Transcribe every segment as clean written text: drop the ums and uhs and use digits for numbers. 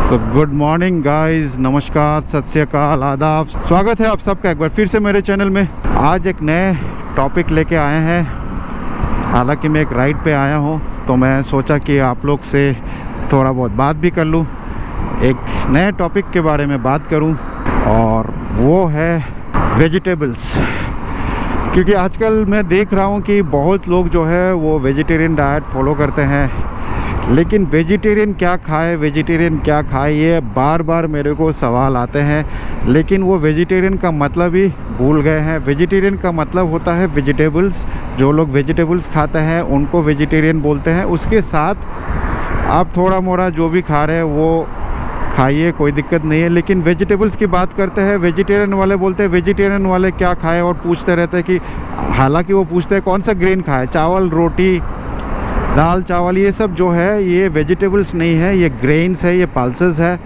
तो good morning guys, नमस्कार, सत श्री अकाल, आदाब। स्वागत है आप सबका एक बार फिर से मेरे चैनल में। आज एक नए टॉपिक लेके आए हैं। हालांकि मैं एक राइड पे आया हूँ तो मैं सोचा कि आप लोग से थोड़ा बहुत बात भी कर लूँ, एक नए टॉपिक के बारे में बात करूँ, और वो है वेजिटेबल्स। क्योंकि आजकल मैं देख रहा हूँ कि बहुत लोग जो है वो वेजिटेरियन डाइट फॉलो करते हैं, लेकिन वेजिटेरियन क्या खाए, वेजिटेरियन क्या खाए, ये बार बार मेरे को सवाल आते हैं। लेकिन वो वेजिटेरियन का मतलब ही भूल गए हैं। वेजिटेरियन का मतलब होता है वेजिटेबल्स। जो लोग वेजिटेबल्स खाते हैं उनको वेजिटेरियन बोलते हैं। उसके साथ आप थोड़ा मोड़ा जो भी खा रहे हैं वो खाइए, कोई दिक्कत नहीं है। लेकिन वेजिटेबल्स की बात करते हैं, वेजिटेरियन वाले बोलते हैं वेजिटेरियन वाले क्या खाए, और पूछते रहते हैं कि हालांकि वो पूछते हैं कौन सा ग्रेन खाए, चावल, रोटी, दाल, चावल, ये सब जो है ये वेजिटेबल्स नहीं है, ये ग्रेन्स है, ये पल्सेस है।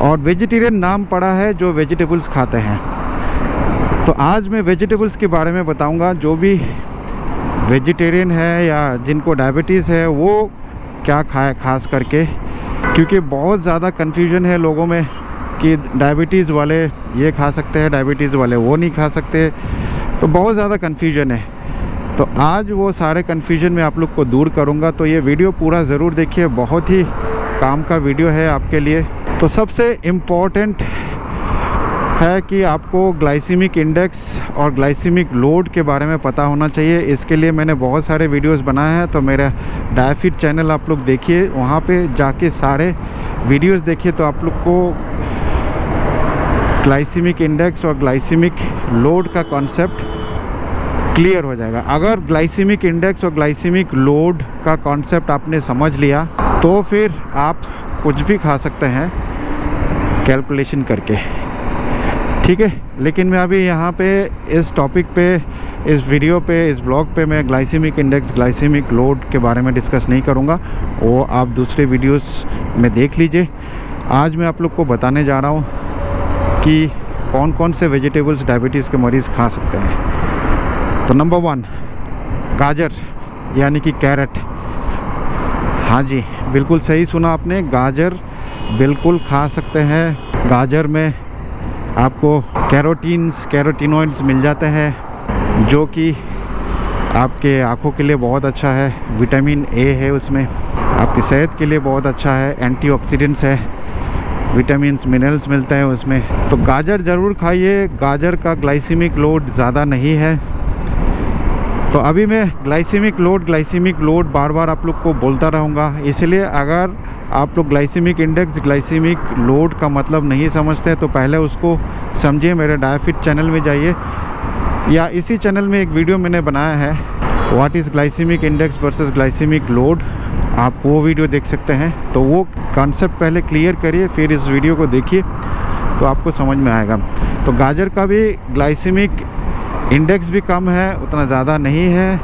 और वेजिटेरियन नाम पड़ा है जो वेजिटेबल्स खाते हैं। तो आज मैं वेजिटेबल्स के बारे में बताऊंगा। जो भी वेजिटेरियन है या जिनको डायबिटीज़ है वो क्या खाए, खास करके क्योंकि बहुत ज़्यादा कन्फ्यूजन है लोगों में कि डायबिटीज़ वाले ये खा सकते हैं, डायबिटीज़ वाले वो नहीं खा सकते। तो बहुत ज़्यादा कन्फ्यूजन है। तो आज वो सारे कन्फ्यूजन में आप लोग को दूर करूंगा। तो ये वीडियो पूरा ज़रूर देखिए, बहुत ही काम का वीडियो है आपके लिए। तो सबसे इम्पॉर्टेंट है कि आपको ग्लाइसीमिक इंडेक्स और ग्लाइसीमिक लोड के बारे में पता होना चाहिए। इसके लिए मैंने बहुत सारे वीडियोस बनाए हैं। तो मेरा डायफिट चैनल आप लोग देखिए, वहाँ पे जाके सारे वीडियोस देखिए तो आप लोग को ग्लाइसीमिक इंडेक्स और ग्लाइसीमिक लोड का कॉन्सेप्ट क्लियर हो जाएगा। अगर ग्लाइसीमिक इंडेक्स और ग्लाइसीमिक लोड का कॉन्सेप्ट आपने समझ लिया तो फिर आप कुछ भी खा सकते हैं कैलकुलेशन करके, ठीक है। लेकिन मैं अभी यहाँ पे इस टॉपिक पे, इस वीडियो पे, इस ब्लॉग पे मैं ग्लाइसीमिक इंडेक्स, ग्लाइसीमिक लोड के बारे में डिस्कस नहीं करूँगा। वो आप दूसरे वीडियोस में देख लीजिए। आज मैं आप लोग को बताने जा रहा हूँ कि कौन कौन से वेजिटेबल्स डायबिटीज़ के मरीज़ खा सकते हैं। तो नंबर 1, गाजर यानी कि कैरेट। हाँ जी, बिल्कुल सही सुना आपने, गाजर बिल्कुल खा सकते हैं। गाजर में आपको कैरोटीनॉइड्स मिल जाते हैं जो कि आपके आँखों के लिए बहुत अच्छा है। विटामिन ए है उसमें, आपकी सेहत के लिए बहुत अच्छा है। एंटीऑक्सीडेंट्स है, विटामिन्स, मिनरल्स मिलते हैं उसमें। तो गाजर ज़रूर खाइए। गाजर का ग्लाइसीमिक लोड ज़्यादा नहीं है। तो अभी मैं ग्लाइसीमिक लोड बार बार आप लोग को बोलता रहूँगा। इसलिए अगर आप लोग ग्लाइसीमिक इंडेक्स, ग्लाइसीमिक लोड का मतलब नहीं समझते तो पहले उसको समझिए। मेरे डायफिट चैनल में जाइए, या इसी चैनल में एक वीडियो मैंने बनाया है, what is glycaemic index versus glycaemic load. आप वो वीडियो देख सकते हैं। तो वो कॉन्सेप्ट पहले क्लियर करिए, फिर इस वीडियो को देखिए तो आपको समझ में आएगा। तो गाजर का भी ग्लाइसीमिक इंडेक्स भी कम है, उतना ज़्यादा नहीं है,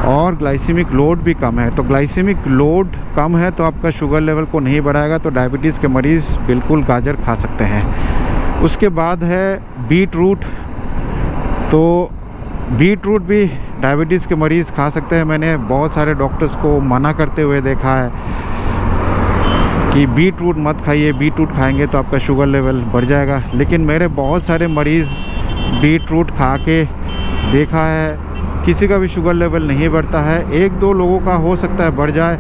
और ग्लाइसीमिक लोड भी कम है। तो ग्लाइसीमिक लोड कम है तो आपका शुगर लेवल को नहीं बढ़ाएगा। तो डायबिटीज़ के मरीज़ बिल्कुल गाजर खा सकते हैं। उसके बाद है बीट रूट। तो बीट रूट भी डायबिटीज़ के मरीज़ खा सकते हैं। मैंने बहुत सारे डॉक्टर्स को मना करते हुए देखा है कि बीट रूट मत खाइए, बीट रूट खाएंगे तो आपका शुगर लेवल बढ़ जाएगा। लेकिन मेरे बहुत सारे मरीज़ बीट रूट खा के देखा है, किसी का भी शुगर लेवल नहीं बढ़ता है। 1-2 लोगों का हो सकता है बढ़ जाए।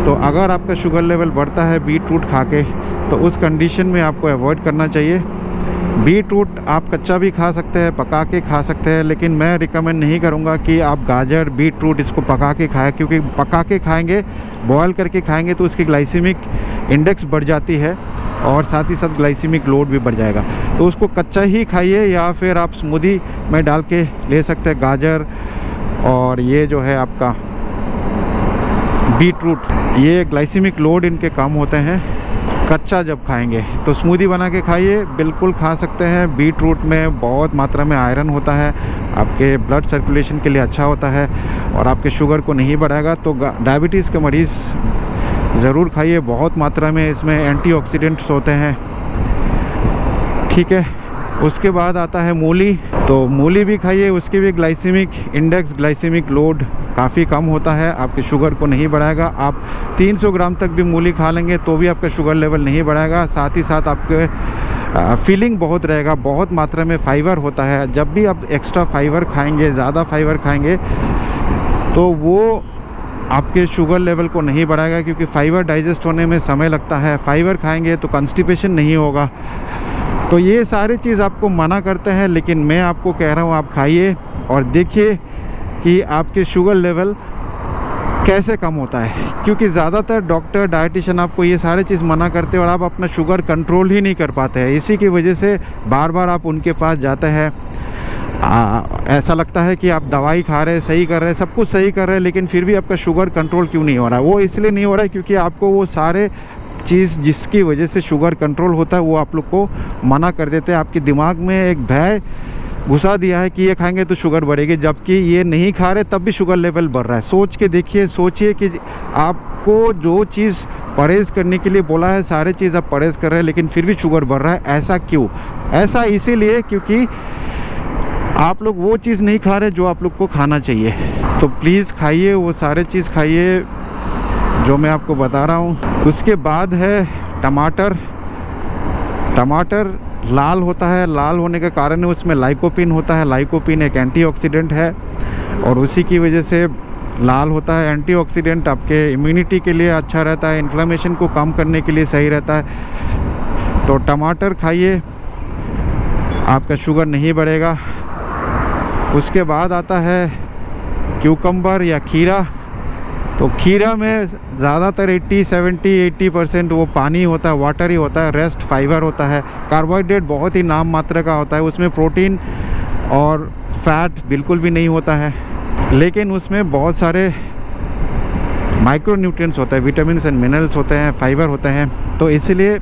तो अगर आपका शुगर लेवल बढ़ता है बीट रूट खा के, तो उस कंडीशन में आपको अवॉइड करना चाहिए। बीट रूट आप कच्चा भी खा सकते हैं, पका के खा सकते हैं, लेकिन मैं रिकमेंड नहीं करूंगा कि आप गाजर, बीट रूट इसको पका के खाएं। क्योंकि पका के खाएंगे, बॉयल करके खाएंगे तो उसकी ग्लाइसीमिक इंडेक्स बढ़ जाती है और साथ ही साथ ग्लाइसीमिक लोड भी बढ़ जाएगा। तो उसको कच्चा ही खाइए, या फिर आप स्मूदी में डाल के ले सकते हैं गाजर और ये जो है आपका बीट रूट। ये ग्लाइसीमिक लोड इनके कम होते हैं कच्चा जब खाएंगे। तो स्मूदी बना के खाइए, बिल्कुल खा सकते हैं। बीट रूट में बहुत मात्रा में आयरन होता है, आपके ब्लड सर्कुलेशन के लिए अच्छा होता है और आपके शुगर को नहीं बढ़ाएगा। तो डायबिटीज़ के मरीज़ ज़रूर खाइए, बहुत मात्रा में इसमें एंटीऑक्सीडेंट्स होते हैं, ठीक है। उसके बाद आता है मूली। तो मूली भी खाइए, उसकी भी ग्लाइसीमिक इंडेक्स, ग्लाइसीमिक लोड काफ़ी कम होता है, आपके शुगर को नहीं बढ़ाएगा। आप 300 ग्राम तक भी मूली खा लेंगे तो भी आपका शुगर लेवल नहीं बढ़ाएगा। साथ ही साथ आपके फीलिंग बहुत रहेगा। बहुत मात्रा में फाइबर होता है, जब भी आप एक्स्ट्रा फाइबर खाएंगे, ज़्यादा फाइबर खाएंगे तो वो आपके शुगर लेवल को नहीं बढ़ाएगा, क्योंकि फाइबर डाइजेस्ट होने में समय लगता है। फाइबर खाएंगे तो कॉन्स्टिपेशन नहीं होगा। तो ये सारी चीज़ आपको मना करते हैं, लेकिन मैं आपको कह रहा हूँ आप खाइए और देखिए कि आपके शुगर लेवल कैसे कम होता है। क्योंकि ज़्यादातर डॉक्टर, डाइटिशियन आपको ये सारे चीज़ मना करते हैं और आप अपना शुगर कंट्रोल ही नहीं कर पाते हैं। इसी की वजह से बार बार आप उनके पास जाते हैं। ऐसा लगता है कि आप दवाई खा रहे हैं, सही कर रहे हैं, सब कुछ सही कर रहे हैं, लेकिन फिर भी आपका शुगर कंट्रोल क्यों नहीं हो रहा है? वो इसलिए नहीं हो रहा है क्योंकि आपको वो सारे चीज़ जिसकी वजह से शुगर कंट्रोल होता है वो आप लोग को मना कर देते हैं। आपके दिमाग में एक भय घुसा दिया है कि ये खाएंगे तो शुगर बढ़ेगी, जबकि ये नहीं खा रहे तब भी शुगर लेवल बढ़ रहा है। सोच के देखिए, सोचिए कि आपको जो चीज़ परहेज़ करने के लिए बोला है, सारे चीज़ आप परहेज़ कर रहे हैं, लेकिन फिर भी शुगर बढ़ रहा है। ऐसा क्यों? ऐसा इसीलिए क्योंकि आप लोग वो चीज़ नहीं खा रहे जो आप लोग को खाना चाहिए। तो प्लीज़ खाइए, वो सारे चीज़ खाइए जो मैं आपको बता रहा हूँ। उसके बाद है टमाटर। टमाटर लाल होता है, लाल होने के कारण उसमें लाइकोपिन होता है। लाइकोपिन एक एंटीऑक्सीडेंट है और उसी की वजह से लाल होता है। एंटीऑक्सीडेंट आपके इम्यूनिटी के लिए अच्छा रहता है, इन्फ्लेमेशन को कम करने के लिए सही रहता है। तो टमाटर खाइए, आपका शुगर नहीं बढ़ेगा। उसके बाद आता है क्यूकम्बर या खीरा। तो खीरा में ज़्यादातर 80% वो पानी होता है, वाटर ही होता है, रेस्ट फाइबर होता है। कार्बोहाइड्रेट बहुत ही नाम मात्रा का होता है, उसमें प्रोटीन और फैट बिल्कुल भी नहीं होता है, लेकिन उसमें बहुत सारे माइक्रोन्यूट्रिएंट्स होते हैं, विटामिन एंड मिनरल्स होते हैं, फाइबर होते हैं। तो इसलिए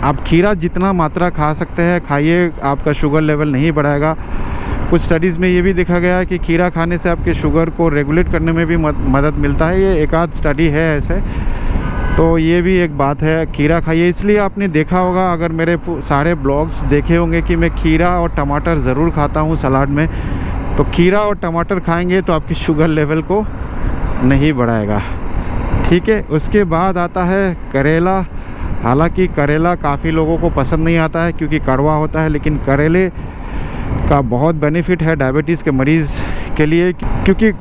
आप खीरा जितना मात्रा खा सकते हैं खाइए, आपका शुगर लेवल नहीं बढ़ाएगा। कुछ स्टडीज़ में ये भी देखा गया है कि खीरा खाने से आपके शुगर को रेगुलेट करने में भी मदद मिलता है। ये एक आध स्टडी है ऐसे, तो ये भी एक बात है। खीरा खाइए। इसलिए आपने देखा होगा, अगर मेरे सारे ब्लॉग्स देखे होंगे, कि मैं खीरा और टमाटर ज़रूर खाता हूँ सलाद में। तो खीरा और टमाटर खाएंगे तो आपकी शुगर लेवल को नहीं बढ़ाएगा, ठीक है। उसके बाद आता है करेला। हालांकि करेला काफ़ी लोगों को पसंद नहीं आता है क्योंकि कड़वा होता है, लेकिन करेले का बहुत बेनिफिट है डायबिटीज़ के मरीज़ के लिए। क्योंकि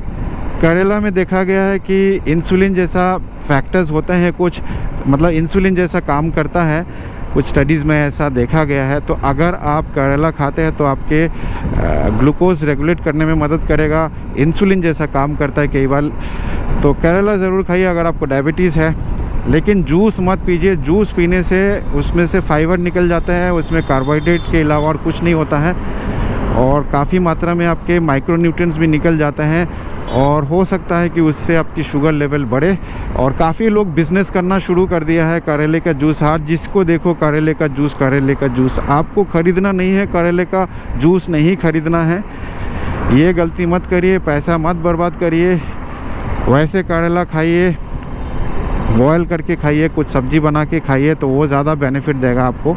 करेला में देखा गया है कि इंसुलिन जैसा फैक्टर्स होते हैं कुछ, मतलब इंसुलिन जैसा काम करता है, कुछ स्टडीज़ में ऐसा देखा गया है। तो अगर आप करेला खाते हैं तो आपके ग्लूकोज रेगुलेट करने में मदद करेगा, इंसुलिन जैसा काम करता है कई बार। तो करेला ज़रूर खाइए अगर आपको डायबिटीज़ है। लेकिन जूस मत पीजिए, जूस पीने से उसमें से फाइबर निकल जाता है, उसमें कार्बोहाइड्रेट के अलावा और कुछ नहीं होता है, और काफ़ी मात्रा में आपके माइक्रोन्यूट्रिएंट्स भी निकल जाते हैं, और हो सकता है कि उससे आपकी शुगर लेवल बढ़े। और काफ़ी लोग बिज़नेस करना शुरू कर दिया है करेले का जूस। हाँ, जिसको देखो करेले का जूस, करेले का जूस। आपको ख़रीदना नहीं है, करेले का जूस नहीं ख़रीदना है, ये गलती मत करिए, पैसा मत बर्बाद करिए। वैसे करेला खाइए, बॉयल करके खाइए, कुछ सब्ज़ी बना के खाइए, तो वो ज़्यादा बेनिफिट देगा आपको।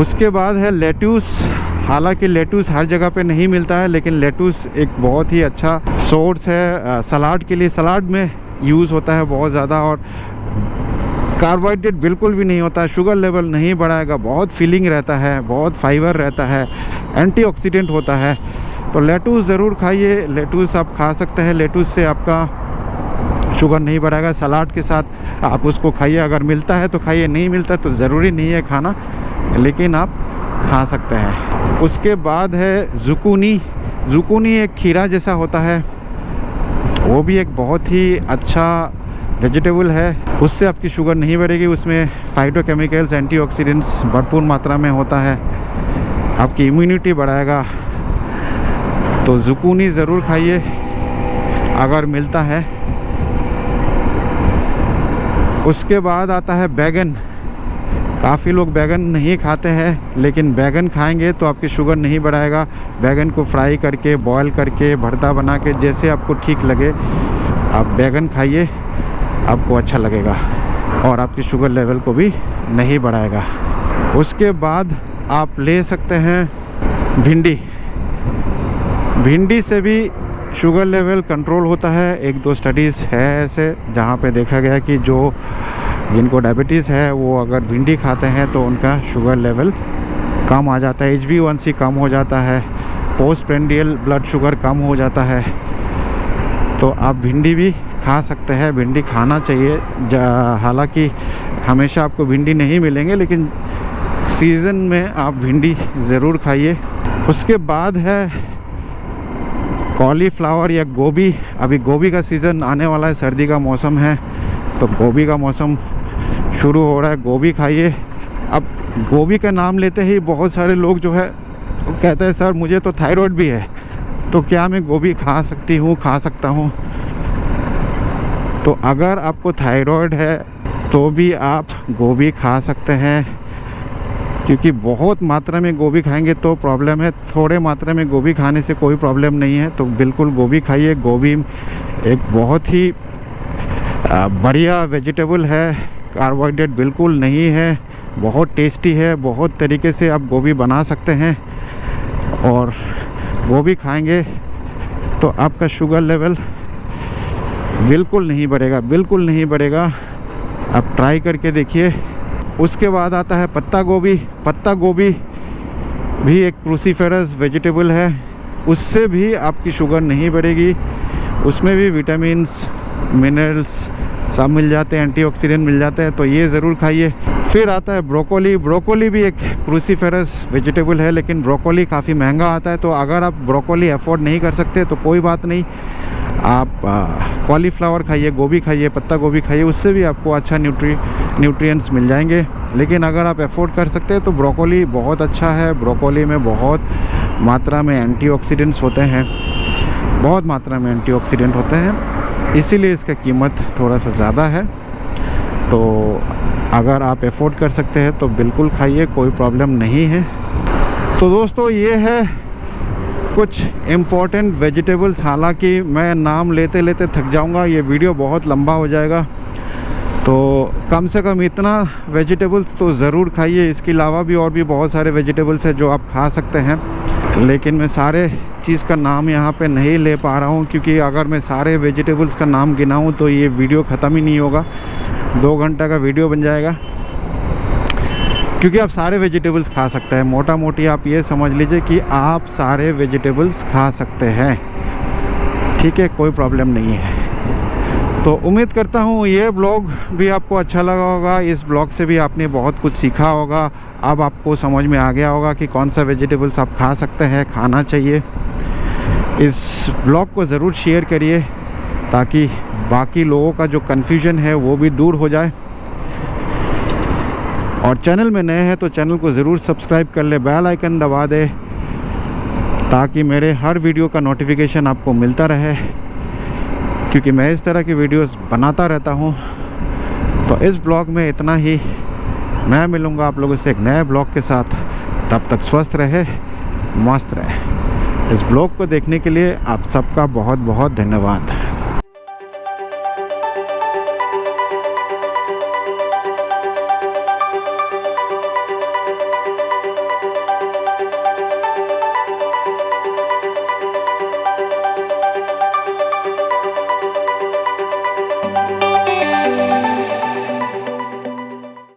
उसके बाद है लेट्यूस। हालांकि लेट्यूस हर जगह पे नहीं मिलता है, लेकिन लेट्यूस एक बहुत ही अच्छा सोर्स है सलाद के लिए। सलाद में यूज़ होता है बहुत ज़्यादा, और कार्बोहाइड्रेट बिल्कुल भी नहीं होता है, शुगर लेवल नहीं बढ़ाएगा, बहुत फीलिंग रहता है, बहुत फाइबर रहता है, एंटीऑक्सीडेंट होता है। तो लेट्यूस ज़रूर खाइए, लेट्यूस आप खा सकते हैं। लेट्यूस से आपका शुगर नहीं बढ़ाएगा। सलाद के साथ आप उसको खाइए, अगर मिलता है तो खाइए, नहीं मिलता तो ज़रूरी नहीं है खाना, लेकिन आप खा सकते हैं। उसके बाद है जुकूनी। जुकूनी एक खीरा जैसा होता है, वो भी एक बहुत ही अच्छा वेजिटेबल है। उससे आपकी शुगर नहीं बढ़ेगी, उसमें फाइटोकेमिकल्स, एंटीऑक्सीडेंट्स भरपूर मात्रा में होता है, आपकी इम्यूनिटी बढ़ाएगा। तो जुकूनी ज़रूर खाइए अगर मिलता है। उसके बाद आता है बैगन। काफ़ी लोग बैगन नहीं खाते हैं, लेकिन बैगन खाएंगे तो आपकी शुगर नहीं बढ़ाएगा। बैगन को फ्राई करके, बॉयल करके, भरता बना के, जैसे आपको ठीक लगे आप बैगन खाइए, आपको अच्छा लगेगा और आपकी शुगर लेवल को भी नहीं बढ़ाएगा। उसके बाद आप ले सकते हैं भिंडी। भिंडी से भी शुगर लेवल कंट्रोल होता है। एक दो स्टडीज़ है ऐसे जहाँ पे देखा गया कि जो जिनको डायबिटीज़ है वो अगर भिंडी खाते हैं तो उनका शुगर लेवल कम आ जाता है, HbA1c कम हो जाता है, पोस्ट प्रेंडियल ब्लड शुगर कम हो जाता है। तो आप भिंडी भी खा सकते हैं, भिंडी खाना चाहिए। हालांकि हमेशा आपको भिंडी नहीं मिलेंगे, लेकिन सीज़न में आप भिंडी ज़रूर खाइए। उसके बाद है कॉलीफ्लावर या गोभी। अभी गोभी का सीज़न आने वाला है, सर्दी का मौसम है तो गोभी का मौसम शुरू हो रहा है। गोभी खाइए। अब गोभी का नाम लेते ही बहुत सारे लोग जो है वो कहते हैं सर मुझे तो थायराइड भी है, तो क्या मैं गोभी खा सकता हूँ? तो अगर आपको थायराइड है तो भी आप गोभी खा सकते हैं, क्योंकि बहुत मात्रा में गोभी खाएंगे तो प्रॉब्लम है, थोड़े मात्रा में गोभी खाने से कोई प्रॉब्लम नहीं है। तो बिल्कुल गोभी खाइए। गोभी एक बहुत ही बढ़िया वेजिटेबल है, कार्बोहाइड्रेट बिल्कुल नहीं है, बहुत टेस्टी है। बहुत तरीके से आप गोभी बना सकते हैं और गोभी खाएंगे तो आपका शुगर लेवल बिल्कुल नहीं बढ़ेगा। आप ट्राई करके देखिए। उसके बाद आता है पत्ता गोभी। पत्ता गोभी भी एक क्रूसीफेरस वेजिटेबल है, उससे भी आपकी शुगर नहीं बढ़ेगी। उसमें भी विटामिन्स मिनरल्स सब मिल जाते हैं, एंटीऑक्सीडेंट मिल जाते हैं, तो ये ज़रूर खाइए। फिर आता है ब्रोकोली। ब्रोकोली भी एक क्रूसीफेरस वेजिटेबल है, लेकिन ब्रोकोली काफ़ी महंगा आता है। तो अगर आप ब्रोकोली अफोर्ड नहीं कर सकते तो कोई बात नहीं, आप कॉलीफ्लावर खाइए, गोभी खाइए, पत्ता गोभी खाइए, उससे भी आपको अच्छा न्यूट्रिएंट्स मिल जाएंगे। लेकिन अगर आप अफोर्ड कर सकते हैं तो ब्रोकोली बहुत अच्छा है। ब्रोकोली में बहुत मात्रा में एंटीऑक्सीडेंट्स होते हैं, बहुत मात्रा में एंटीऑक्सीडेंट होते हैं, इसीलिए इसका कीमत थोड़ा सा ज़्यादा है। तो अगर आप अफोर्ड कर सकते हैं तो बिल्कुल खाइए, कोई प्रॉब्लम नहीं है। तो दोस्तों ये है कुछ इम्पोर्टेंट वेजिटेबल्स। हालांकि मैं नाम लेते लेते थक जाऊंगा, ये वीडियो बहुत लंबा हो जाएगा, तो कम से कम इतना वेजिटेबल्स तो ज़रूर खाइए। इसके अलावा भी और भी बहुत सारे वेजिटेबल्स हैं जो आप खा सकते हैं, लेकिन मैं सारे चीज़ का नाम यहाँ पे नहीं ले पा रहा हूँ, क्योंकि अगर मैं सारे वेजिटेबल्स का नाम गिनाऊँ तो ये वीडियो ख़त्म ही नहीं होगा, 2 घंटा का वीडियो बन जाएगा। क्योंकि आप सारे वेजिटेबल्स खा सकते हैं, मोटा मोटी आप ये समझ लीजिए कि आप सारे वेजिटेबल्स खा सकते हैं, ठीक है, कोई प्रॉब्लम नहीं है। तो उम्मीद करता हूँ ये ब्लॉग भी आपको अच्छा लगा होगा। इस ब्लॉग से भी आपने बहुत कुछ सीखा होगा। अब आपको समझ में आ गया होगा कि कौन सा वेजिटेबल्स आप खा सकते हैं, खाना चाहिए। इस ब्लॉग को ज़रूर शेयर करिए ताकि बाकी लोगों का जो कन्फ्यूजन है वो भी दूर हो जाए। और चैनल में नए हैं तो चैनल को ज़रूर सब्सक्राइब कर ले, बेल आइकन दबा दे ताकि मेरे हर वीडियो का नोटिफिकेशन आपको मिलता रहे, क्योंकि मैं इस तरह की वीडियोस बनाता रहता हूँ। तो इस ब्लॉग में इतना ही। मैं मिलूँगा आप लोगों से एक नए ब्लॉग के साथ। तब तक स्वस्थ रहे, मस्त रहे। इस ब्लॉग को देखने के लिए आप सबका बहुत बहुत धन्यवाद।